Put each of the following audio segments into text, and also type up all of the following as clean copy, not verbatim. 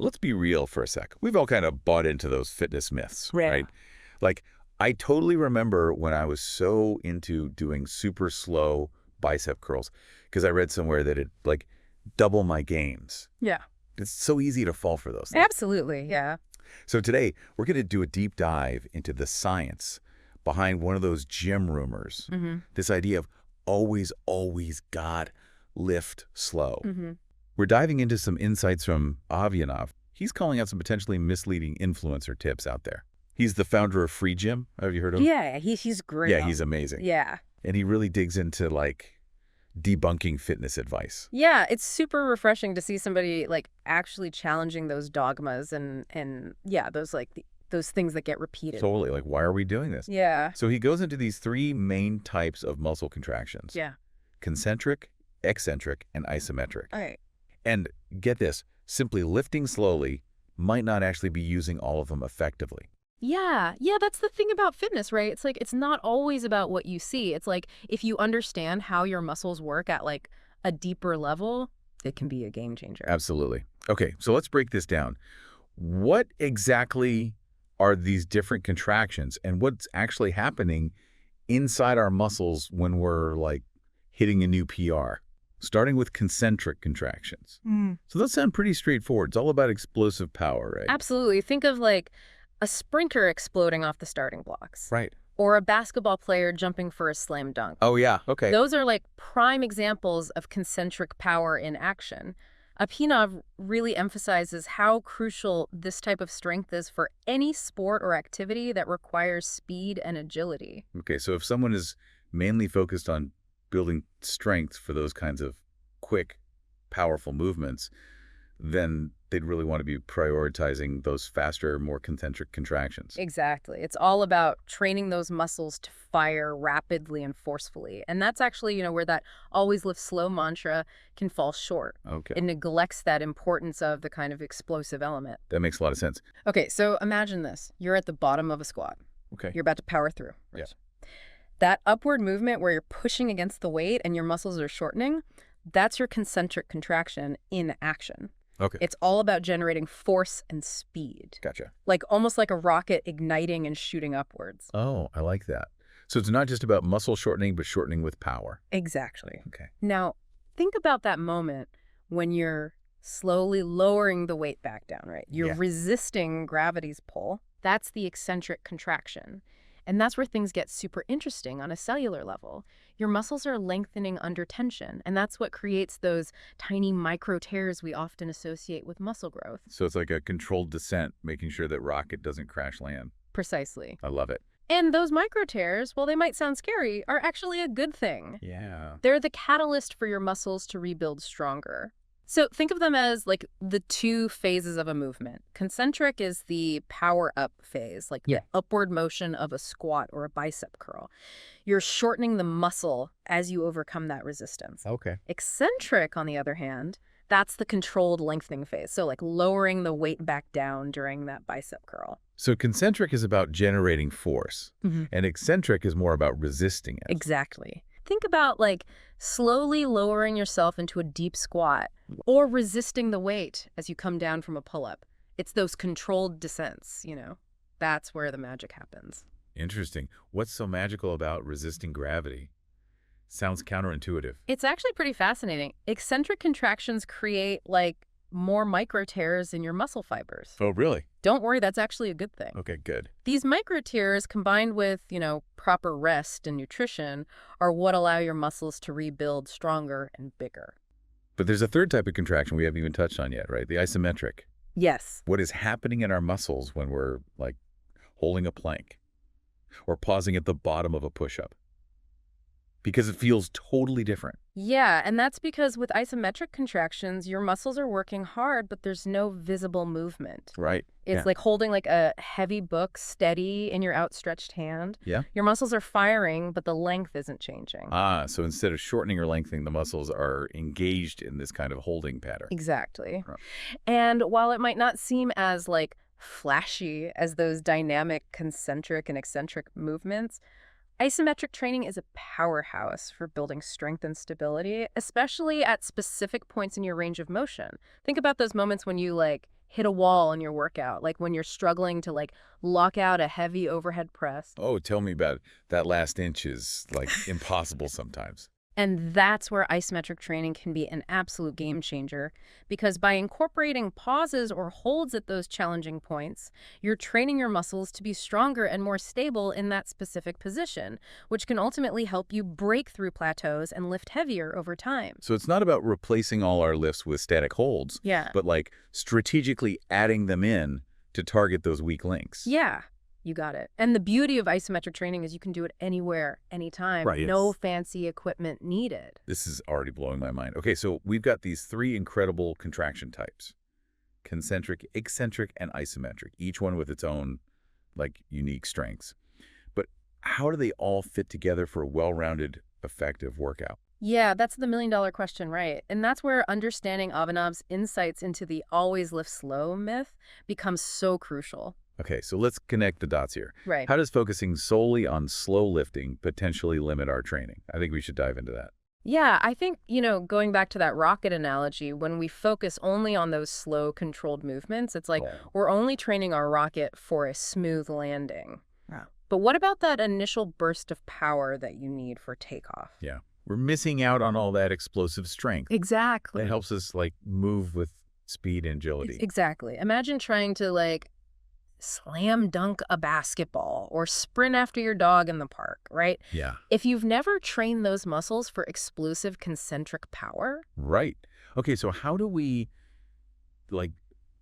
let's be real for a sec. We've all kind of bought into those fitness myths, Yeah. right? Like, I totally remember when I was so into doing super slow bicep curls because I read somewhere that it, like, double my gains. Yeah. It's so easy to fall for those things. Absolutely. Yeah. So today, we're going to do a deep dive into the science behind one of those gym rumors. This idea of always God lift slow. We're diving into some insights from Avianov. He's calling out some potentially misleading influencer tips out there. He's the founder of FreeGym. Have you heard of him? Yeah. He's great. Yeah, he's amazing. Yeah. And he really digs into, like, debunking fitness advice. Yeah, it's super refreshing to see somebody like actually challenging those dogmas and yeah, those like those things that get repeated. Totally. Like, why are we doing this? Yeah. So he goes into these three main types of muscle contractions. Yeah. Concentric, eccentric, and isometric. All right. And get this, simply lifting slowly might not actually be using all of them effectively. Yeah. Yeah, that's the thing about fitness, right? It's like it's not always about what you see. It's like if you understand how your muscles work at like a deeper level, it can be a game changer. Absolutely. Okay, so let's break this down. What exactly are these different contractions and what's actually happening inside our muscles when we're, like, hitting a new PR? Starting with concentric contractions. So those sound pretty straightforward. It's all about explosive power, right? Absolutely. Think of like a sprinter exploding off the starting blocks. Right. Or a basketball player jumping for a slam dunk. Oh, yeah. Okay. Those are like prime examples of concentric power in action. Avianov really emphasizes how crucial this type of strength is for any sport or activity that requires speed and agility. Okay, so if someone is mainly focused on building strength for those kinds of quick, powerful movements, then they'd really want to be prioritizing those faster, more concentric contractions. Exactly. It's all about training those muscles to fire rapidly and forcefully. And that's actually, where that always lift slow mantra can fall short. Okay. It neglects that importance of the kind of explosive element. That makes a lot of sense. Okay, so imagine this. You're at the bottom of a squat. Okay. You're about to power through. Yeah. That upward movement where you're pushing against the weight and your muscles are shortening, that's your concentric contraction in action. Okay. It's all about generating force and speed. Gotcha. Like almost like a rocket igniting and shooting upwards. Oh, I like that. So it's not just about muscle shortening, but shortening with power. Exactly. Okay. Now, think about that moment when you're slowly lowering the weight back down, right? You're resisting gravity's pull. That's the eccentric contraction. And that's where things get super interesting on a cellular level. Your muscles are lengthening under tension, and that's what creates those tiny micro tears we often associate with muscle growth. So it's like a controlled descent, making sure that rocket doesn't crash land. Precisely. I love it. And those micro tears, while they might sound scary, are actually a good thing. Yeah. They're the catalyst for your muscles to rebuild stronger. So think of them as like the two phases of a movement. Concentric is the power up phase, like the upward motion of a squat or a bicep curl. You're shortening the muscle as you overcome that resistance. Okay. Eccentric, on the other hand, that's the controlled lengthening phase. So like lowering the weight back down during that bicep curl. So concentric is about generating force, and eccentric is more about resisting it. Exactly. Think about like slowly lowering yourself into a deep squat or resisting the weight as you come down from a pull-up. It's those controlled descents, That's where the magic happens. Interesting. What's so magical about resisting gravity? Sounds counterintuitive. It's actually pretty fascinating. Eccentric contractions create like more micro tears in your muscle fibers. Oh, really? Don't worry, that's actually a good thing. Okay, good. These micro tears combined with, proper rest and nutrition are what allow your muscles to rebuild stronger and bigger. But there's a third type of contraction we haven't even touched on yet, right? The isometric. Yes. What is happening in our muscles when we're, like, holding a plank or pausing at the bottom of a push-up? Because it feels totally different. Yeah, and that's because with isometric contractions, your muscles are working hard, but there's no visible movement. Right. It's like holding like a heavy book steady in your outstretched hand. Yeah. Your muscles are firing, but the length isn't changing. Ah, so instead of shortening or lengthening, the muscles are engaged in this kind of holding pattern. Exactly. Right. And while it might not seem as like flashy as those dynamic concentric and eccentric movements, isometric training is a powerhouse for building strength and stability, especially at specific points in your range of motion. Think about those moments when you like hit a wall in your workout, like when you're struggling to like lock out a heavy overhead press. Oh, tell me about it. That last inch is like impossible sometimes. And that's where isometric training can be an absolute game changer, because by incorporating pauses or holds at those challenging points, you're training your muscles to be stronger and more stable in that specific position, which can ultimately help you break through plateaus and lift heavier over time. So it's not about replacing all our lifts with static holds, Yeah. but like strategically adding them in to target those weak links. Yeah. You got it. And the beauty of isometric training is you can do it anywhere, anytime. Right, No yes. fancy equipment needed. This is already blowing my mind. Okay, so we've got these 3 incredible contraction types: concentric, eccentric, and isometric, each one with its own like unique strengths. But how do they all fit together for a well-rounded, effective workout? Yeah, that's the million-dollar question, right? And that's where understanding Avanav's insights into the always lift slow myth becomes so crucial. Okay, so let's connect the dots here. Right. How does focusing solely on slow lifting potentially limit our training? I think we should dive into that. Yeah, I think, going back to that rocket analogy, when we focus only on those slow, controlled movements, it's like we're only training our rocket for a smooth landing. Wow. But what about that initial burst of power that you need for takeoff? Yeah. We're missing out on all that explosive strength. Exactly. That helps us like move with speed and agility. Exactly. Imagine trying to like slam dunk a basketball or sprint after your dog in the park, right? Yeah. If you've never trained those muscles for explosive concentric power. Right. Okay, so how do we like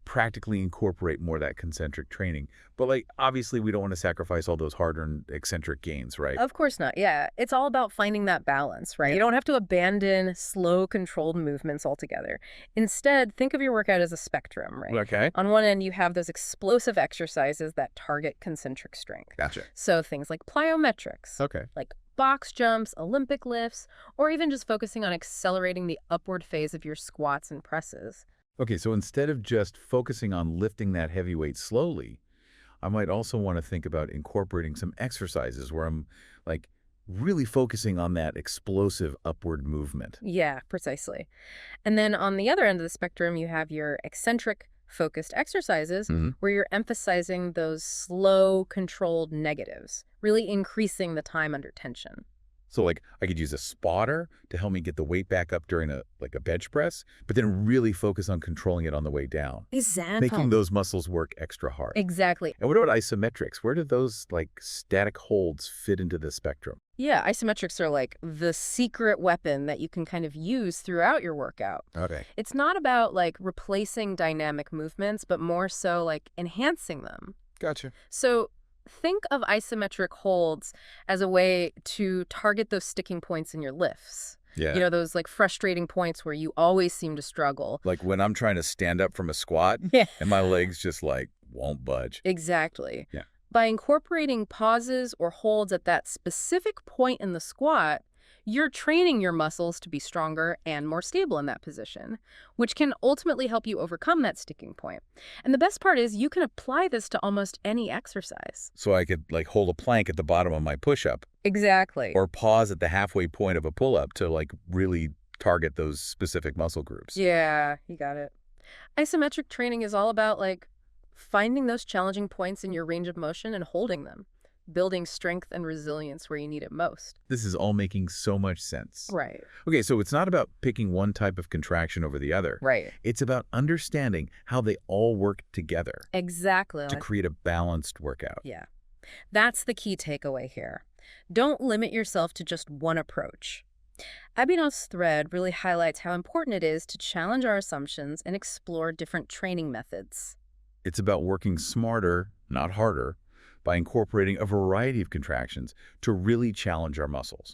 practically incorporate more of that concentric training? But like obviously we don't want to sacrifice all those hard-earned eccentric gains, right? Of course not. Yeah. It's all about finding that balance, right? You don't have to abandon slow, controlled movements altogether. Instead, think of your workout as a spectrum, right? Okay. On one end, you have those explosive exercises that target concentric strength. Gotcha. So things like plyometrics, Okay. like box jumps, Olympic lifts, or even just focusing on accelerating the upward phase of your squats and presses. Okay, so instead of just focusing on lifting that heavy weight slowly, I might also want to think about incorporating some exercises where I'm like really focusing on that explosive upward movement. Yeah, precisely. And then on the other end of the spectrum, you have your eccentric focused exercises where you're emphasizing those slow, controlled negatives, really increasing the time under tension. So like I could use a spotter to help me get the weight back up during a bench press, but then really focus on controlling it on the way down. Exactly. Making those muscles work extra hard. Exactly. And what about isometrics? Where do those like static holds fit into the spectrum? Yeah, isometrics are like the secret weapon that you can kind of use throughout your workout. Okay. It's not about like replacing dynamic movements, but more so like enhancing them. Gotcha. So think of isometric holds as a way to target those sticking points in your lifts. Yeah. Those like frustrating points where you always seem to struggle. Like when I'm trying to stand up from a squat Yeah. and my legs just like won't budge. Exactly. Yeah. By incorporating pauses or holds at that specific point in the squat, you're training your muscles to be stronger and more stable in that position, which can ultimately help you overcome that sticking point. And the best part is you can apply this to almost any exercise. So I could like hold a plank at the bottom of my push-up Exactly. or pause at the halfway point of a pull-up to like really target those specific muscle groups. Yeah, you got it. Isometric training is all about like finding those challenging points in your range of motion and holding them, building strength and resilience where you need it most. This is all making so much sense. Right. Okay, so it's not about picking one type of contraction over the other. Right. It's about understanding how they all work together Exactly. to create a balanced workout. Yeah. That's the key takeaway here. Don't limit yourself to just one approach. Abhinav's thread really highlights how important it is to challenge our assumptions and explore different training methods. It's about working smarter, not harder, by incorporating a variety of contractions to really challenge our muscles.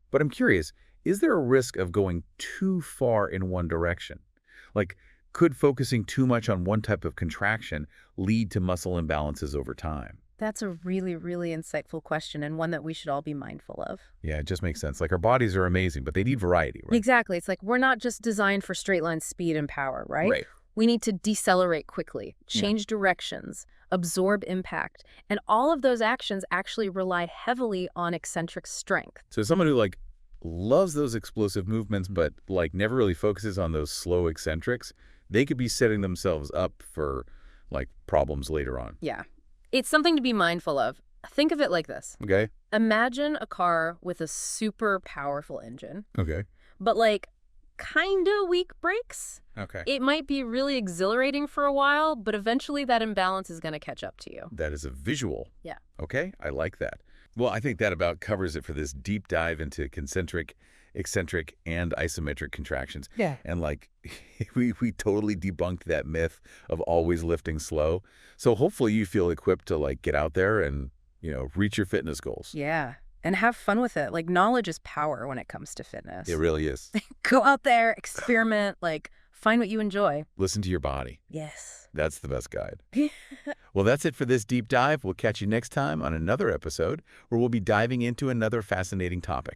But I'm curious, is there a risk of going too far in one direction? Like, could focusing too much on one type of contraction lead to muscle imbalances over time? That's a really, really insightful question and one that we should all be mindful of. Yeah, it just makes sense. Like, our bodies are amazing, but they need variety, right? Exactly. It's like we're not just designed for straight line speed and power, right? Right. We need to decelerate quickly, change directions, absorb impact, and all of those actions actually rely heavily on eccentric strength. So someone who like loves those explosive movements but like never really focuses on those slow eccentrics, they could be setting themselves up for, like, problems later on. Yeah. It's something to be mindful of. Think of it like this. Okay? Imagine a car with a super powerful engine, Okay. but like kind of weak brakes. Okay. It might be really exhilarating for a while, but eventually that imbalance is going to catch up to you. That is a visual. Yeah. Okay? I like that. Well, I think that about covers it for this deep dive into concentric, eccentric, and isometric contractions. Yeah. And like, we totally debunked that myth of always lifting slow. So hopefully you feel equipped to like get out there and, reach your fitness goals. Yeah. And have fun with it. Like, knowledge is power when it comes to fitness. It really is. Go out there, experiment, like, find what you enjoy. Listen to your body. Yes. That's the best guide. Well, that's it for this deep dive. We'll catch you next time on another episode where we'll be diving into another fascinating topic.